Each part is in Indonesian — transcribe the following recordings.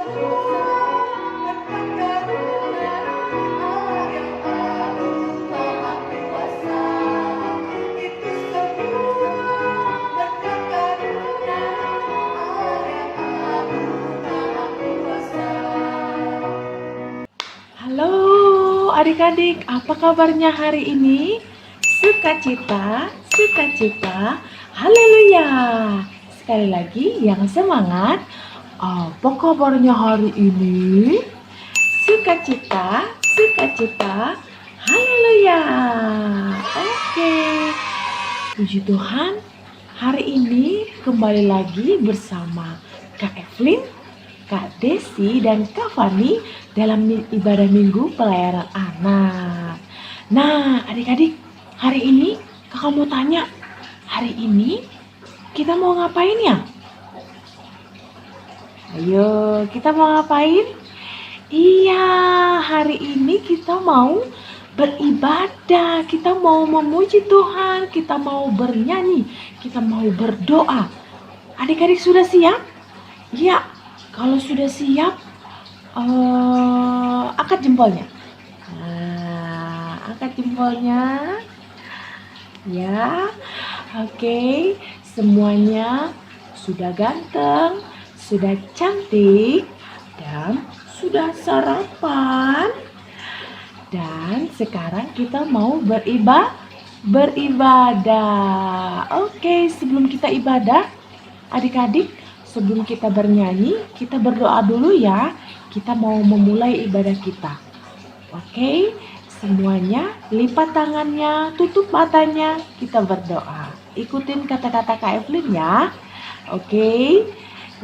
Halo adik-adik, apa kabarnya hari ini? Sukacita, sukacita, haleluya. Sekali lagi yang semangat. Apa kabarnya hari ini? Sukacita, sukacita, haleluya. Oke. Puji Tuhan, hari ini kembali lagi bersama Kak Evelyn, Kak Desi, dan Kak Fani dalam ibadah minggu pelayanan anak. Nah, adik-adik, hari ini kakak mau tanya, hari ini kita mau ngapain ya? Ayo, kita mau ngapain? Iya, hari ini kita mau beribadah, kita mau memuji Tuhan, kita mau bernyanyi, kita mau berdoa. Adik-adik sudah siap? Ya, kalau sudah siap, angkat jempolnya. Nah, angkat jempolnya. Ya, oke. Semuanya sudah ganteng, sudah cantik, dan sudah sarapan. Dan sekarang kita mau beribadah. Oke, sebelum kita ibadah, adik-adik, sebelum kita bernyanyi, kita berdoa dulu ya. Kita mau memulai ibadah kita. Oke, semuanya lipat tangannya, tutup matanya, kita berdoa. Ikutin kata-kata Kak Evelyn ya. Oke,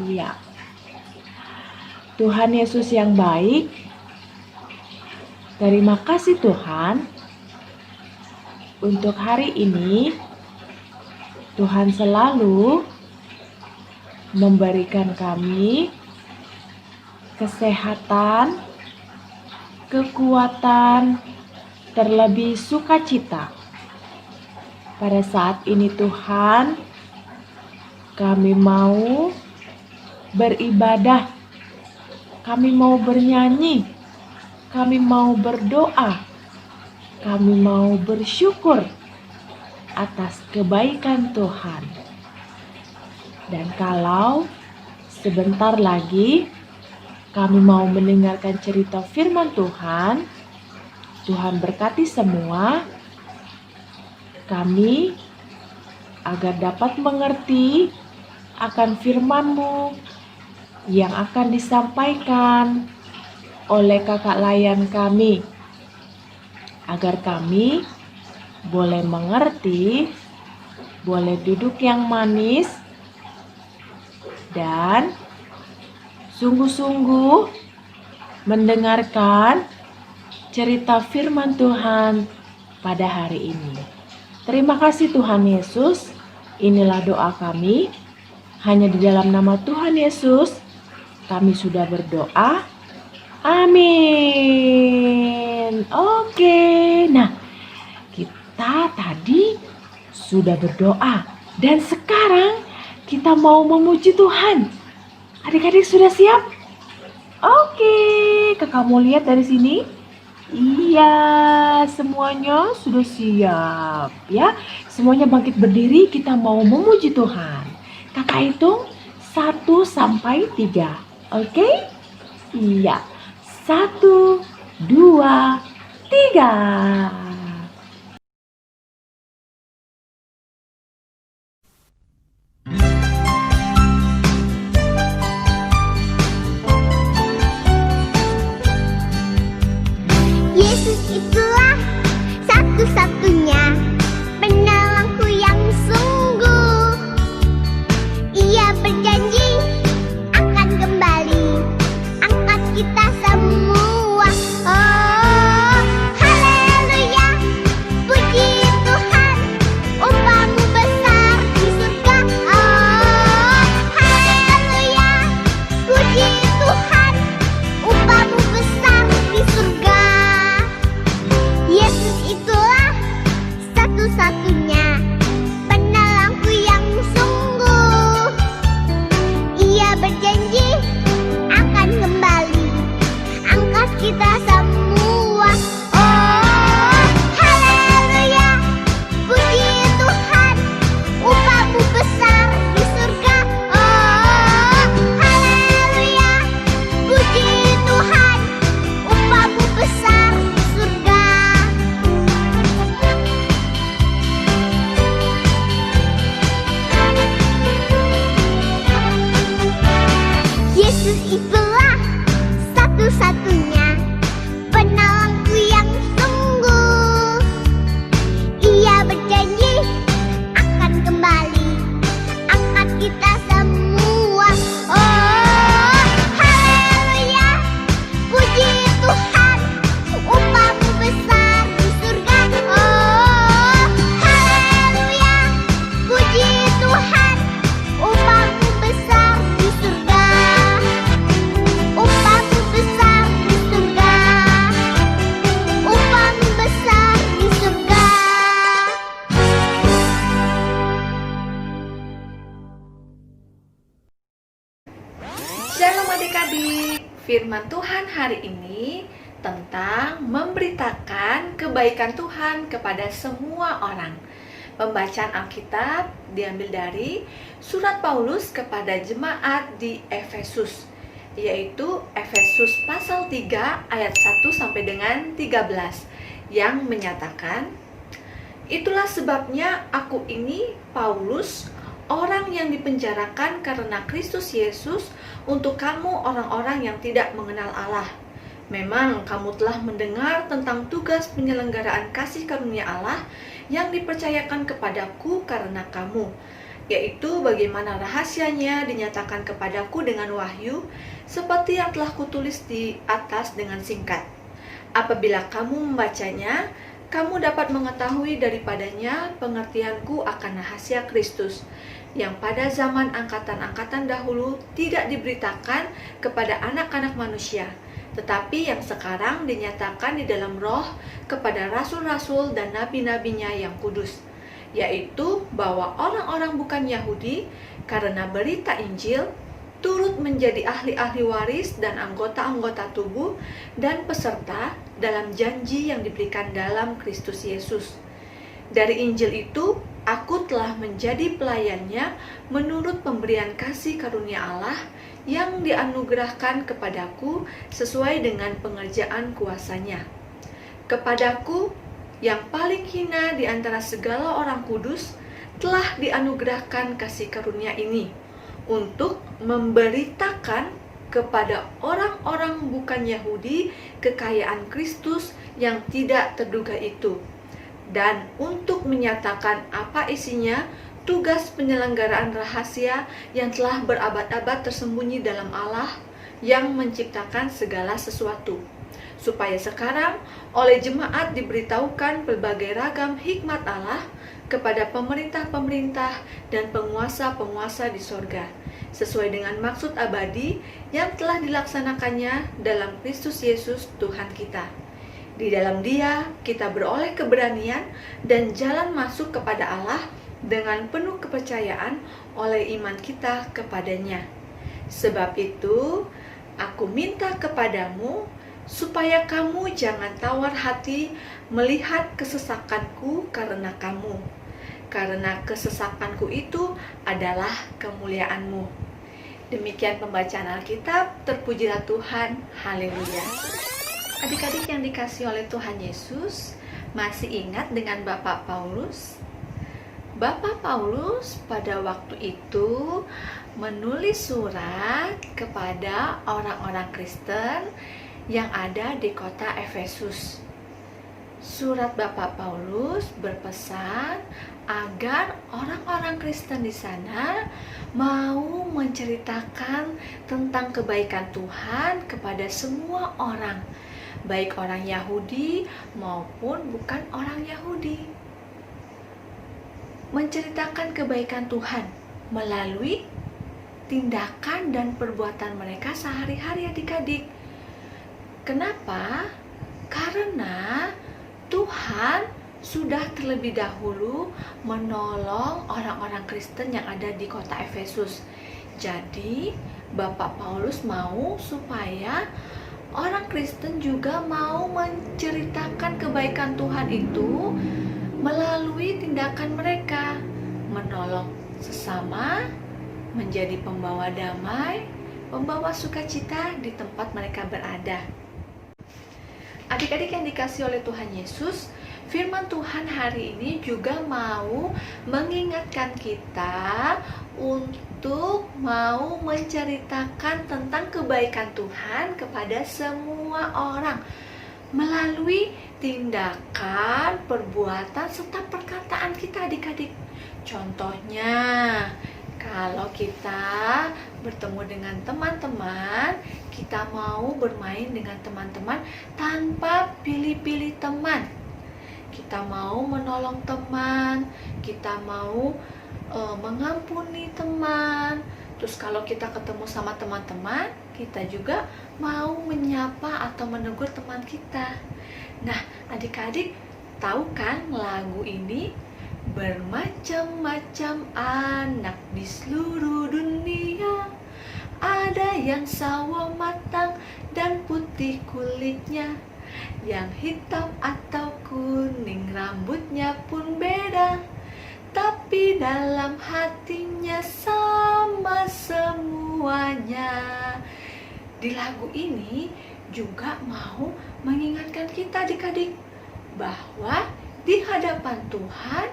iya. Tuhan Yesus yang baik, terima kasih Tuhan untuk hari ini. Tuhan selalu memberikan kami kesehatan, kekuatan, terlebih sukacita. Pada saat ini Tuhan, kami mau beribadah, kami mau bernyanyi, kami mau berdoa, kami mau bersyukur atas kebaikan Tuhan. Dan kalau sebentar lagi kami mau mendengarkan cerita firman Tuhan, Tuhan berkati semua kami agar dapat mengerti akan firman-Mu yang akan disampaikan oleh kakak layan kami, agar kami boleh mengerti, boleh duduk yang manis, dan sungguh-sungguh mendengarkan cerita firman Tuhan pada hari ini. Terima kasih Tuhan Yesus. Inilah doa kami. Hanya di dalam nama Tuhan Yesus kami sudah berdoa. Amin. Oke. Nah, kita tadi sudah berdoa dan sekarang kita mau memuji Tuhan. Adik-adik sudah siap? Oke, kakak mau lihat dari sini. Iya, semuanya sudah siap ya. Semuanya bangkit berdiri, kita mau memuji Tuhan. Kakak hitung 1 sampai 3. Oke? Iya. 1, 2, 3. Yesus itulah satu-satunya penolongku yang sungguh. Ia berjanji akan kembali angkat kita semua. Oh, haleluya. Yesus itulah satu-satunya penolongku yang sungguh. Ia berjanji akan kembali angkat kita semua. Oh, haleluya, puji Tuhan, upamu besar di surga. Oh, haleluya, puji Tuhan, upamu besar di surga. Upamu besar di surga. Upamu besar di surga. Shalom adik-adik, firman Tuhan hari ini tentang memberitakan kebaikan Tuhan kepada semua orang. Pembacaan Alkitab diambil dari surat Paulus kepada jemaat di Efesus, yaitu Efesus pasal 3 ayat 1 sampai dengan 13 yang menyatakan, "Itulah sebabnya aku ini Paulus, orang yang dipenjarakan karena Kristus Yesus, untuk kamu orang-orang yang tidak mengenal Allah. Memang kamu telah mendengar tentang tugas penyelenggaraan kasih karunia Allah yang dipercayakan kepadaku karena kamu, yaitu bagaimana rahasianya dinyatakan kepadaku dengan wahyu, seperti yang telah kutulis di atas dengan singkat. Apabila kamu membacanya, kamu dapat mengetahui daripadanya pengertianku akan rahasia Kristus, yang pada zaman angkatan-angkatan dahulu tidak diberitakan kepada anak-anak manusia, tetapi yang sekarang dinyatakan di dalam Roh kepada rasul-rasul dan nabi-nabinya yang kudus, yaitu bahwa orang-orang bukan Yahudi karena berita Injil turut menjadi ahli-ahli waris dan anggota-anggota tubuh dan peserta dalam janji yang diberikan dalam Kristus Yesus. Dari Injil itu, aku telah menjadi pelayannya menurut pemberian kasih karunia Allah yang dianugerahkan kepadaku sesuai dengan pengerjaan kuasanya. Kepadaku, yang paling hina di antara segala orang kudus, telah dianugerahkan kasih karunia ini, untuk memberitakan kepada orang-orang bukan Yahudi kekayaan Kristus yang tidak terduga itu, dan untuk menyatakan apa isinya tugas penyelenggaraan rahasia yang telah berabad-abad tersembunyi dalam Allah yang menciptakan segala sesuatu, supaya sekarang oleh jemaat diberitahukan berbagai ragam hikmat Allah kepada pemerintah-pemerintah dan penguasa-penguasa di sorga, sesuai dengan maksud abadi yang telah dilaksanakannya dalam Kristus Yesus Tuhan kita. Di dalam Dia kita beroleh keberanian dan jalan masuk kepada Allah dengan penuh kepercayaan oleh iman kita kepadanya. Sebab itu, aku minta kepadamu supaya kamu jangan tawar hati melihat kesesakanku karena kamu, karena kesesakanku itu adalah kemuliaanmu." Demikian pembacaan Alkitab. Terpujilah Tuhan. Haleluya. Adik-adik yang dikasihi oleh Tuhan Yesus, masih ingat dengan Bapak Paulus? Bapak Paulus pada waktu itu menulis surat kepada orang-orang Kristen yang ada di kota Efesus. Surat Bapak Paulus berpesan agar orang-orang Kristen di sana mau menceritakan tentang kebaikan Tuhan kepada semua orang, baik orang Yahudi maupun bukan orang Yahudi. Menceritakan kebaikan Tuhan melalui tindakan dan perbuatan mereka sehari-hari, adik-adik. Kenapa? Karena Tuhan sudah terlebih dahulu menolong orang-orang Kristen yang ada di kota Efesus. Jadi, Bapak Paulus mau supaya orang Kristen juga mau menceritakan kebaikan Tuhan itu melalui tindakan mereka, menolong sesama, menjadi pembawa damai, pembawa sukacita di tempat mereka berada. Adik-adik yang dikasihi oleh Tuhan Yesus, firman Tuhan hari ini juga mau mengingatkan kita untuk untuk mau menceritakan tentang kebaikan Tuhan kepada semua orang melalui tindakan, perbuatan, serta perkataan kita adik-adik. Contohnya, kalau kita bertemu dengan teman-teman, kita mau bermain dengan teman-teman tanpa pilih-pilih teman. Kita mau menolong teman, kita mau mengampuni teman. Terus kalau kita ketemu sama teman-teman, kita juga mau menyapa atau menegur teman kita. Nah, adik-adik tahu kan lagu ini? Bermacam-macam anak di seluruh dunia, ada yang sawo matang dan putih kulitnya, yang hitam atau kuning rambutnya pun beda, tapi dalam hatinya sama semuanya. Di lagu ini juga mau mengingatkan kita adik-adik bahwa di hadapan Tuhan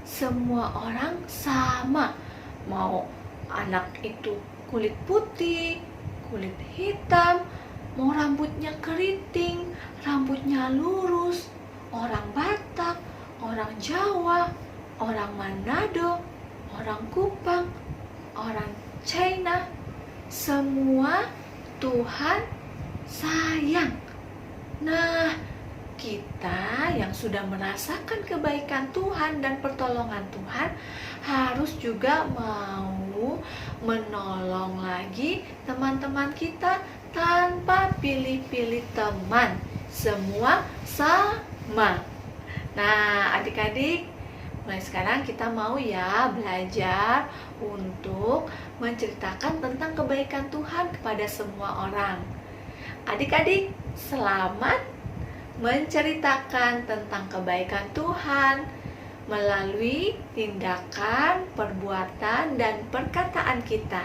semua orang sama. Mau anak itu kulit putih, kulit hitam, mau rambutnya keriting, rambutnya lurus, orang Batak, orang Jawa, orang Manado, orang Kupang, orang China, semua Tuhan sayang. Nah, kita yang sudah merasakan kebaikan Tuhan dan pertolongan Tuhan harus juga mau menolong lagi teman-teman kita tanpa pilih-pilih teman. Semua sama. Nah, adik-adik, mulai sekarang kita mau ya belajar untuk menceritakan tentang kebaikan Tuhan kepada semua orang. Adik-adik, selamat menceritakan tentang kebaikan Tuhan melalui tindakan, perbuatan, dan perkataan kita.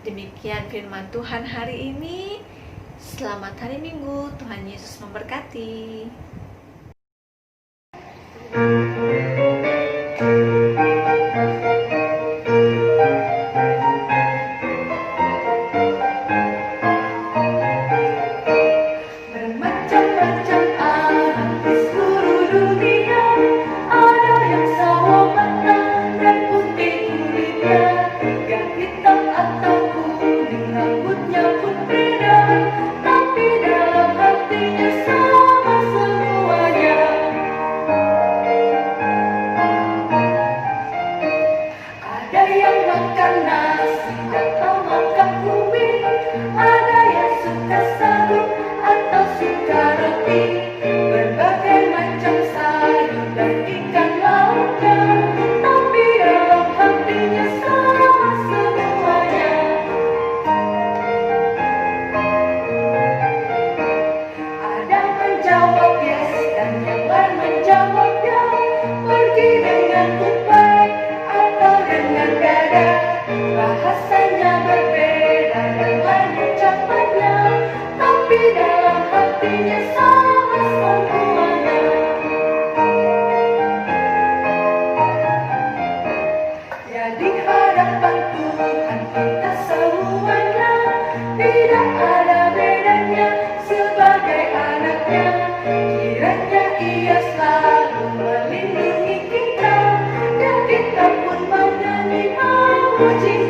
Demikian firman Tuhan hari ini. Selamat hari Minggu, Tuhan Yesus memberkati. Puji